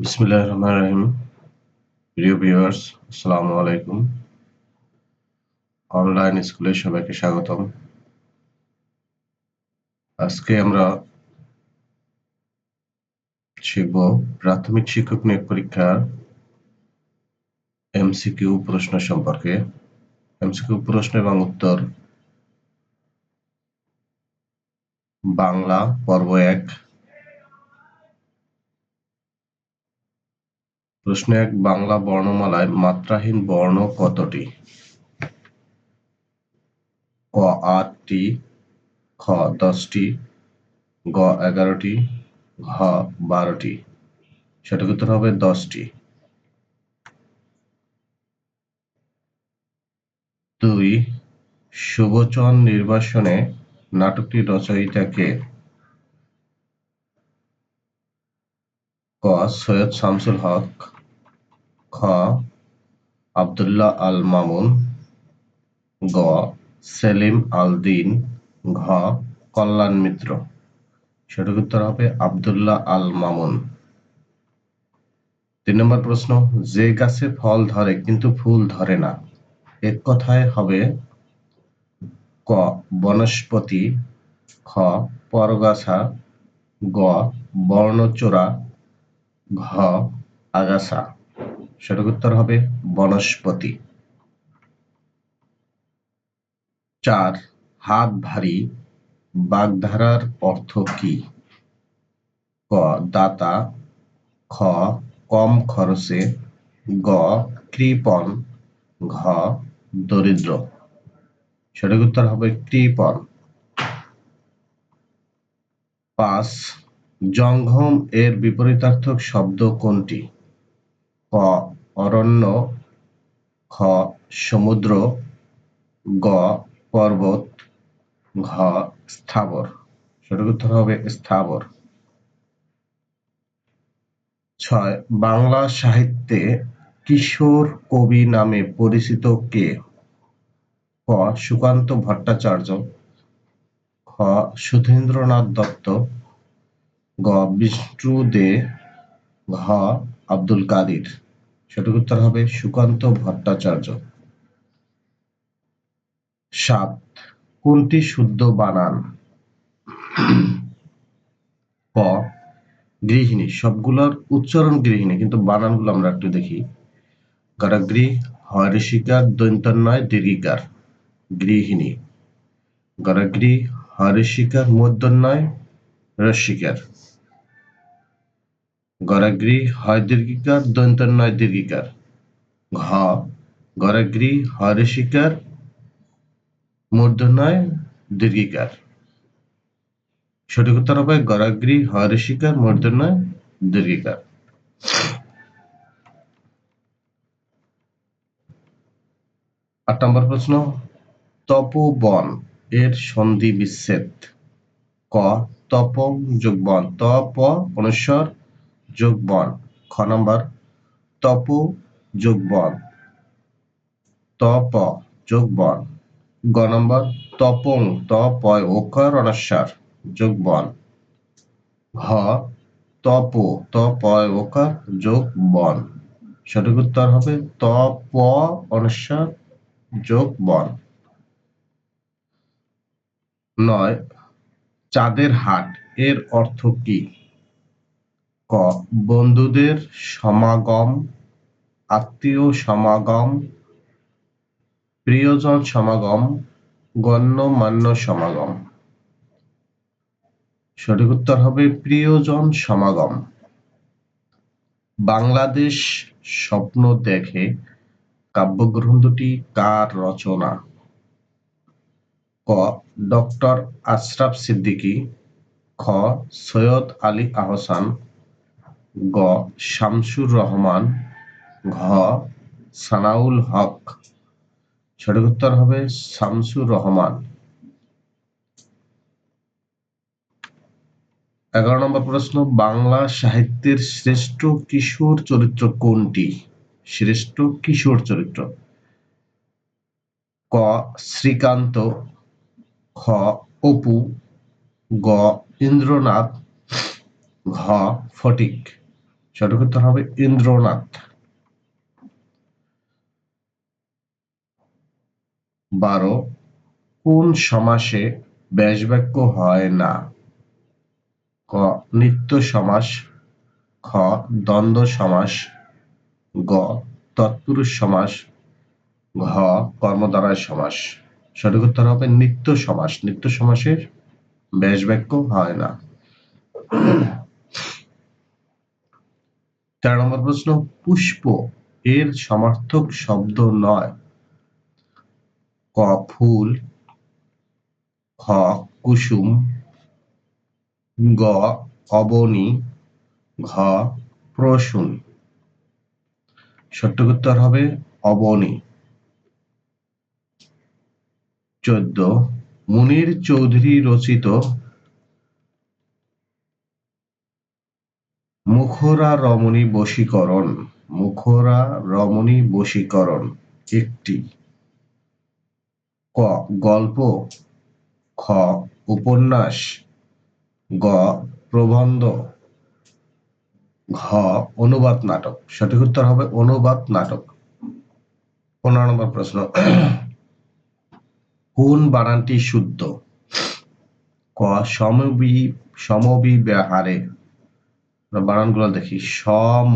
বিসমিল্লাহির রহমানির রহিম। প্রিয় ভিউয়ার্স, আসসালামু আলাইকুম। অনলাইন স্কুলে সবাইকে স্বাগতম। আজকে আমরা শিখব প্রাথমিক শিক্ষক নিয়োগ পরীক্ষার এমসিকিউ প্রশ্ন সম্পর্কে। এমসিকিউ প্রশ্ন এবং উত্তর, বাংলা পর্ব 1। প্রশ্ন 1, বাংলা বর্ণমালায় মাত্রাহীন বর্ণ কতটি? ক 8টি, খ 10টি, গ 11টি, ঘ 12টি। সঠিক উত্তর হবে 10টি। 2, শুভচন নির্বাসনে নাটকটির রচয়িতা কে? ক সৈয়দ শামসুল হক, খ আব্দুল্লাহ আল মামুন, গ সেলিম আল দীন, ঘ কল্যাণ মিত্র। সঠিক উত্তর হবে আব্দুল্লাহ আল মামুন। 3 নম্বর প্রশ্ন, যে গাছে ফল ধরে কিন্তু ফুল ধরে না, এক কথায় হবে? ক বনস্পতি, খ পরগাছা, গ বর্ণচোরা, ঘ আগাছা। সঠিক উত্তর হবে বনস্পতি। 4, হাত ভারী বাগধারার অর্থ কি? ক দাতা, খ কম খরচে, গ কৃপণ, ঘ দরিদ্র। সঠিক উত্তর হবে কৃপণ। 5, জঙ্গম এর বিপরীতার্থক শব্দ কোনটি? ক অরণ্য, খ সমুদ্র, গ পর্বত, ঘ স্থাবর। সঠিক উত্তর হবে স্থাবর। 6, বাংলা সাহিত্যে কিশোর কবি নামে পরিচিত কে? ক সুকান্ত ভট্টাচার্য, খ সুধীন্দ্রনাথ দত্ত, গ বিষ্ণু দে, ঘ আব্দুল কাদির। সঠিক উত্তর হবে সুকান্ত ভট্টাচার্য। 7, কোনটি শুদ্ধ বানান? ক গৃহিণী। সবগুলোর উচ্চারণ গৃহিণী, কিন্তু বানানগুলো আমরা একটু দেখি। কারাগৃ হরিশিকার দৈন্তন্যয় দীর্ঘিকার গৃহিণী। গরাগৃ হরিশিকার মূর্ধন্যয় রস্যিকার। গরাগৃ হয় দীর্ঘিকার দৈন্তন্যয় দীর্ঘিকার। ঘ গরাগৃ হরিশিকার মূর্ধন্যয় দীর্ঘিকার। সঠিক উত্তর হবে গরাগৃ হরিশিকার মূর্ধন্যয় দীর্ঘিকার। 8 নম্বর প্রশ্ন, তপোবন এর সন্ধি বিচ্ছেদ? ক তপং যোগ বন, তপ অনুস্বর যোগ বন। খ নম্বর তপ যোগ বন, তপ যোগ বন। গ নম্বর তপং তপয় ওকার অনস্বর যোগ বন। ঘ তপ তপয় ওকার যোগ বন। সঠিক উত্তর হবে তপ অনুস্বর যোগ বন। 9, চাঁদের হাট এর অর্থ কি? ক বন্ধুদের সমাগম, আত্মীয় সমাগম, প্রিয়জন সমাগম, গণ্যমান্য সমাগম। সঠিক উত্তর হবে প্রিয়জন সমাগম। বাংলাদেশ স্বপ্ন দেখে কাব্যগ্রন্থটি কার রচনা? ক ডক্টর আশরাফ সিদ্দিকী, খ সৈয়দ আলী আহসান, গ শামসুর রহমান, ঘ সানাউল হক। সঠিক উত্তর হবে শামসুর রহমান। 11 নম্বর প্রশ্ন, বাংলা সাহিত্যের শ্রেষ্ঠ কিশোর চরিত্র কোনটি? শ্রেষ্ঠ কিশোর চরিত্র? ক শ্রীকান্ত, খ অপু, গ ইন্দ্রনাথ, ঘ ফটিক। সঠিক উত্তর হবে ইন্দ্রনাথ। 12 কোন সমাসে ব্যাসবাক্য হয় না? ক নিত্য সমাস, খ দ্বন্দ্ব সমাস, গ তৎপুরুষ সমাস, ঘ কর্মধারয় সমাস। সঠিক উত্তর হবে নিত্য সমাস। নিত্য সমাসের ব্যাসবাক্য হয় না। 13 নম্বর প্রশ্ন, পুষ্প এর সমার্থক শব্দ নয়? ক ফুল, খ কুসুম, গ অবনী, ঘ প্রসূন। সঠিক উত্তর হবে অবনী। 14 মুনির চৌধুরী রচিত মুখরা রমণী বশীকরণ, মুখরা রমণী বশীকরণ একটি ক গল্প, খ উপন্যাস, গ প্রবন্ধ, ঘ অনুবাদ নাটক। সঠিক উত্তর হবে অনুবাদ নাটক। 15 নম্বর প্রশ্ন, কোন বানানটি শুদ্ধ? ক সমবিব্যাহারে। বানানগুলো দেখি, সম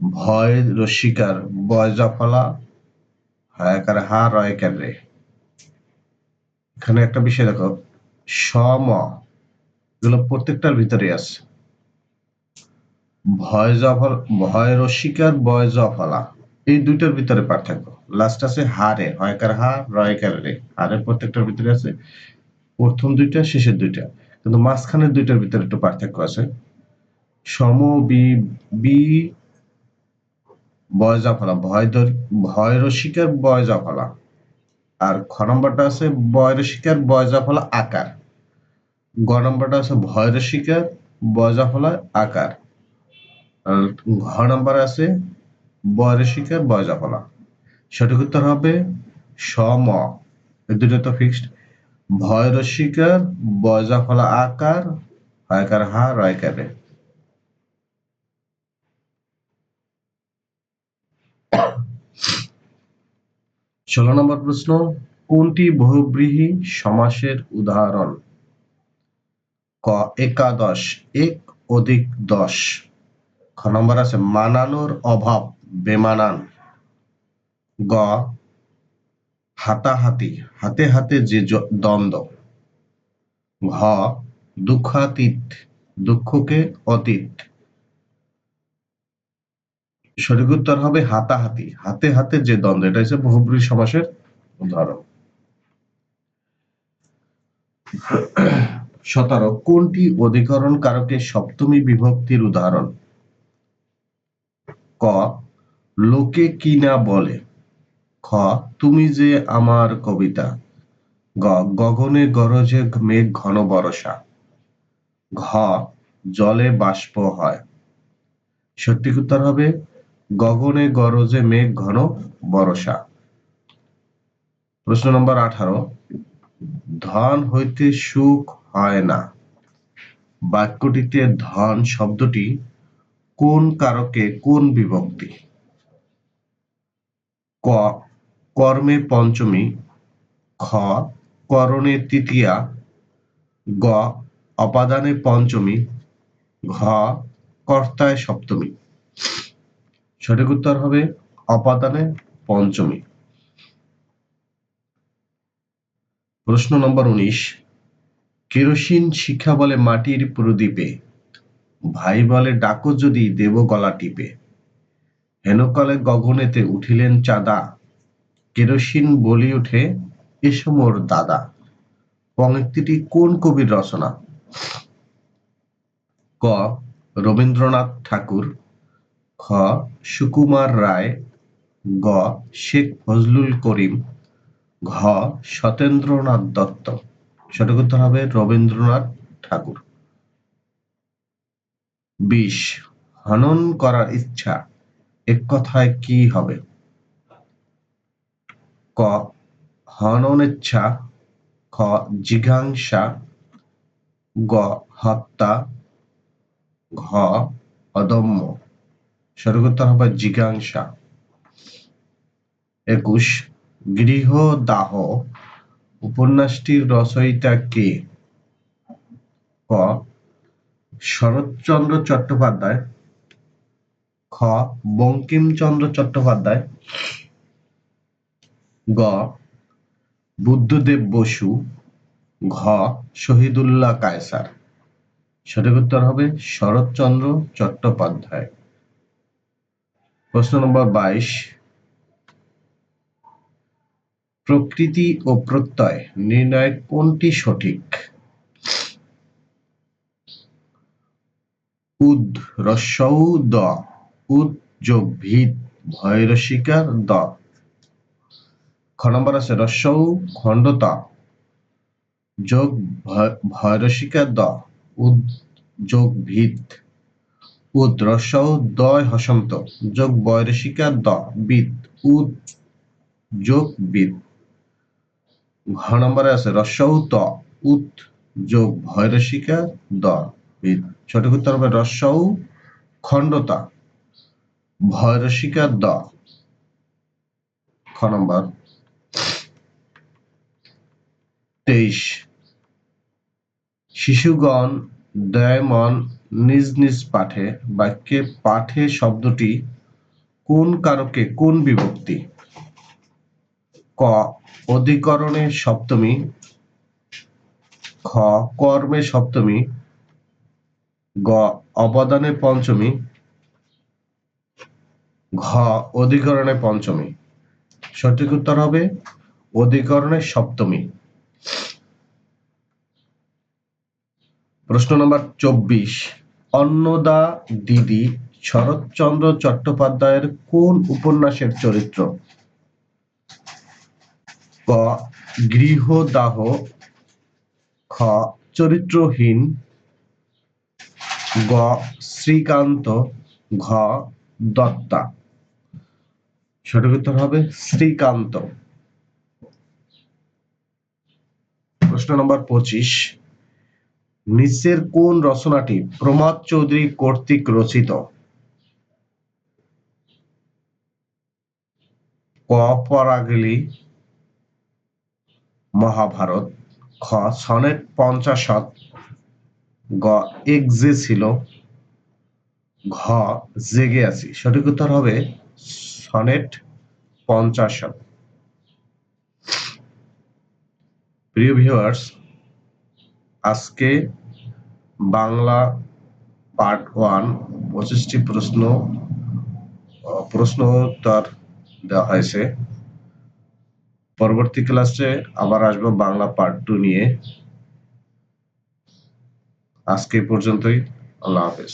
ভয় রস্বীকার বয় জফলা হায়াকার হা রয়কার রে। এখানে একটা বিষয় দেখো, সম এগুলো প্রত্যেকটার ভিতরে আছে। ভয় রস্বীকার বয় জফলা এই দুইটার ভিতরে পার্থক্য। লাস্ট আছে হারে, হয়কার হা রয়কার রে। হারের প্রত্যেকটার ভিতরে আছে, প্রথম দুইটা শেষের দুইটা, কিন্তু মাঝখানের দুইটার ভিতরে একটু পার্থক্য আছে। সম বি বয় জফলা, ভয় রস্বীকার বয় জফলা। আর খ নম্বরটা আছে বয় রস্বীকার বয় জফলা আকার। গ নম্বরটা আছে ভয় রস্বীকার বয় জফলা আকার। আর ঘ নম্বরে আছে বয় রস্বীকার বয় জফলা। সঠিক উত্তর হবে সম। এই দুটো তো ফিক্সড। ভয় রস্বীকার বয় জফলা আকার হয়কার হা রয়কার রে। 16 নম্বর প্রশ্ন, কোনটি বহুব্রীহি সমাসের উদাহরণ? ক একাদশ, এক অধিক দশ। খ নম্বর আছে মানানোর অভাব বেমানান। গ হাতাহাতি, হাতে হাতে যে দ্বন্দ্ব। ঘ দুঃখাতীত, দুঃখকে অতীত। সঠিক উত্তর হবে হাতাহাতি, হাতে হাতে যে দ্বন্দ্ব, এটা হচ্ছে বহুব্রীহি সমাসের উদাহরণ। 17 কোনটি অধিকরণ কারকে সপ্তমী বিভক্তির উদাহরণ? ক লোকে কি না বলে, খ তুমি যে আমার কবিতা, গ গগনে গরজে মেঘ ঘন বরষা, ঘ জলে বাষ্প হয়। সঠিক উত্তর হবে গগনে গরজে মেঘ ঘন বরষা। প্রশ্ন নম্বর 18 ধন হইতে সুখ হয় না বাক্যটিতে ধন শব্দটি কোন কারকে কোন বিভক্তি? ক কর্মে পঞ্চমী, খ করণে তৃতীয়া, গ অপাদানে পঞ্চমী, ঘ কর্তায় সপ্তমী। সঠিক উত্তর হবে অপাদানে পঞ্চমী। প্রশ্ন নম্বর 19 কেরোসিন শিখা বলে মাটির প্রদীপে, ভাই বলে ডাকো যদি দেব গলা টিপে, হেনকালে গগনেতে উঠিলেন চাঁদা, কেরোসিন বলি উঠে এসো মোর দাদা। পংক্তিটি কোন কবির রচনা? ক রবীন্দ্রনাথ ঠাকুর, খ সুকুমার রায়, গ শেখ ফজলুল করিম, ঘ সতেন্দ্রনাথ দত্ত। সঠিক উত্তর হবে রবীন্দ্রনাথ ঠাকুর। 20 হনন করার ইচ্ছা এক কথায় কি হবে? ক হননেচ্ছা, খ জিঘাংসা, গ হত্যা, ঘ অদম্য। সঠিক উত্তর হবে জিজ্ঞাসা। 21 গৃহদাহ উপন্যাসটির রচয়িতা কে? ক শরৎচন্দ্র চট্টোপাধ্যায়, খ বঙ্কিমচন্দ্র চট্টোপাধ্যায়, গ বুদ্ধদেব বসু, ঘ শহীদুল্লাহ কায়সার। সঠিক উত্তর হবে শরৎচন্দ্র চট্টোপাধ্যায়। প্রশ্ন নম্বর 22 প্রকৃতি ও প্রত্যয় নির্ণয় কোনটি সঠিক? উদ রস্যৌ দ, উদ যোগ ভিত ভয়রসিকার দ। খ নম্বর আছে রস্যৌ খণ্ডতা যোগ ভয়রসিকার দ, উদ যোগ ভিত। উদ রস্যৌ দয় হসন্ত যোগ বয়রসিকার দ, বিদ, উদ যোগ বিদ। ঘ নম্বরে আছে রস্যৌ ত, উত যোগ ভয়রসিকার দ, বিদ। সঠিক উত্তর হবে রস্যৌ খণ্ডতা ভয়রসিকার দ। খ নম্বর 23 শিশুগণ দয়মন নিজ নিজ পাঠে বাক্যে পাঠে শব্দটি কোন কারকে কোন বিভক্তি? ক অধিকরণে সপ্তমী, খ কর্মে সপ্তমী, গ অবদানে পঞ্চমী, ঘ অধিকরণে পঞ্চমী। সঠিক উত্তর হবে অধিকরণে সপ্তমী। প্রশ্ন নম্বর 24 অন্নদা দিদি শরৎচন্দ্র চট্টোপাধ্যায়ের কোন উপন্যাসের চরিত্র? ক গৃহদাহ, খ চরিত্রহীন, গ শ্রীকান্ত, ঘ দত্তা। সঠিক উত্তর হবে শ্রীকান্ত। প্রশ্ন নম্বর 25 নিচের কোন রচনাটি প্রমথ চৌধুরী কর্তৃক রচিত? ক পরাগলি মহাভারত, খ সনেট 50, গ এক যে ছিল, ঘ জেগে আছি। সঠিক উত্তর হবে সনেট 50। প্রিয় ভিউয়ার্স, আজকে বাংলা পার্ট 1 25টি প্রশ্ন উত্তর দেওয়া হয়েছে। পরবর্তী ক্লাসে আবার আসবো বাংলা পার্ট 2 নিয়ে। আজকে পর্যন্তই। আল্লাহ হাফেজ।